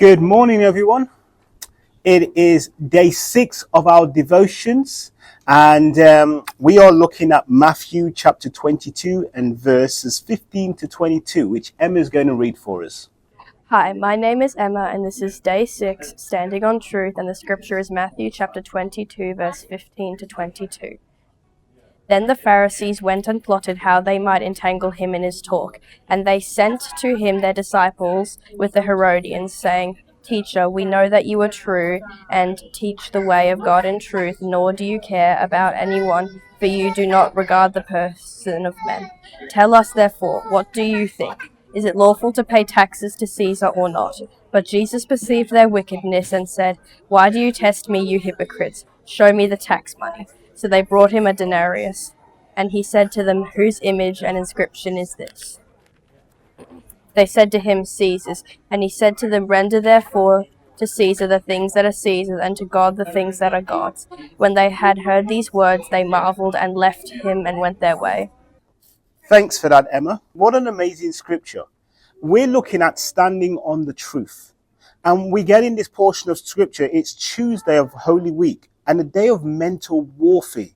Good morning, everyone. It is day 6 of our devotions, and we are looking at Matthew chapter 22 and verses 15 to 22, which Emma is going to read for us. Hi, my name is Emma, and this is day 6, Standing on Truth, and the scripture is Matthew chapter 22, verse 15 to 22. Then the Pharisees went and plotted how they might entangle him in his talk, and they sent to him their disciples with the Herodians, saying, Teacher, we know that you are true, and teach the way of God in truth, nor do you care about anyone, for you do not regard the person of men. Tell us, therefore, what do you think? Is it lawful to pay taxes to Caesar or not? But Jesus perceived their wickedness and said, Why do you test me, you hypocrites? Show me the tax money. So they brought him a denarius, and he said to them, Whose image and inscription is this? They said to him, Caesar's. And he said to them, Render therefore to Caesar the things that are Caesar's, and to God the things that are God's. When they had heard these words, they marveled and left him and went their way. Thanks for that, Emma. What an amazing scripture. We're looking at standing on the truth. And we get in this portion of scripture, it's Tuesday of Holy Week and a day of mental warfare.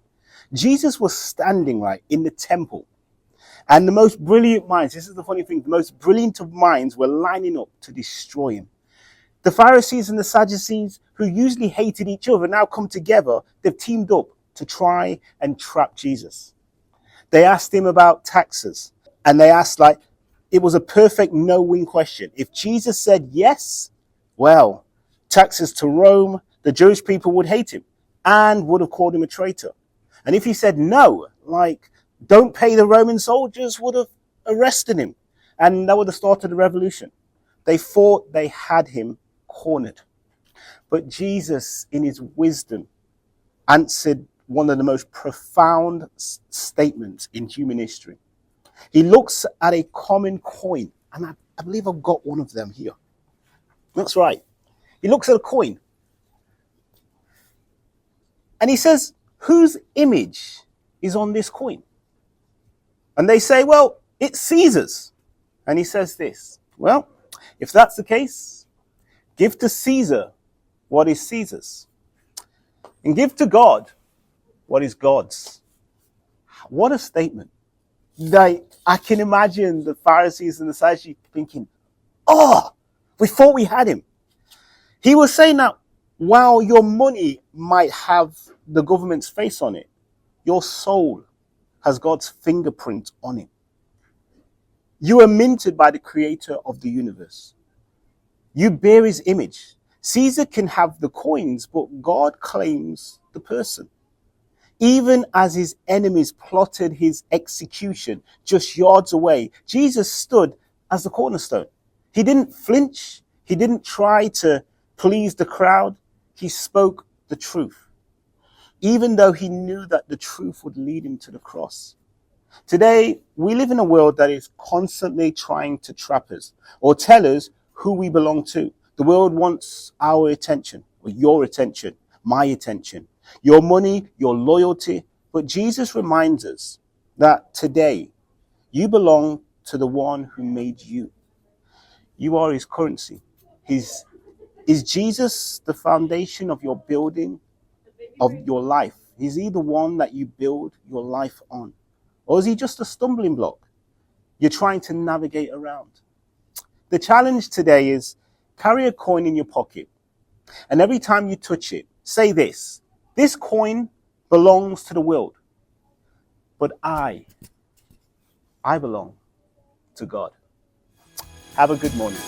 Jesus was standing right in the temple. And the most brilliant minds, this is the funny thing, the most brilliant of minds were lining up to destroy him. The Pharisees and the Sadducees, who usually hated each other, now come together. They've teamed up to try and trap Jesus. They asked him about taxes, and they asked it was a perfect no-win question. If Jesus said yes, well, taxes to Rome, the Jewish people would hate him and would have called him a traitor. And if he said no, don't pay the Roman soldiers, would have arrested him, and that would have started a revolution. They thought they had him cornered. But Jesus, in his wisdom, answered one of the most profound statements in human history. He looks at a common coin, and I believe I've got one of them here. That's right. He looks at a coin, and he says, whose image is on this coin? And they say, well, it's Caesar's. And he says this, well, if that's the case, give to Caesar what is Caesar's, and give to God what is God's. What a statement. I can imagine the Pharisees and the Sadducees thinking, we thought we had him. He was saying that while your money might have the government's face on it, your soul has God's fingerprint on it. You are minted by the creator of the universe. You bear his image. Caesar can have the coins, but God claims the person. Even as his enemies plotted his execution just yards away, Jesus stood as the cornerstone. He didn't flinch. He didn't try to please the crowd. He spoke the truth, even though he knew that the truth would lead him to the cross. Today, we live in a world that is constantly trying to trap us or tell us who we belong to. The world wants our attention, or your attention, my attention, your money, your loyalty. But Jesus reminds us that today you belong to the one who made you. You are his currency. Is Jesus the foundation of your building, of your life? Is he the one that you build your life on? Or is he just a stumbling block you're trying to navigate around? The challenge today is carry a coin in your pocket. And every time you touch it, say this coin belongs to the world. But I belong to God. Have a good morning.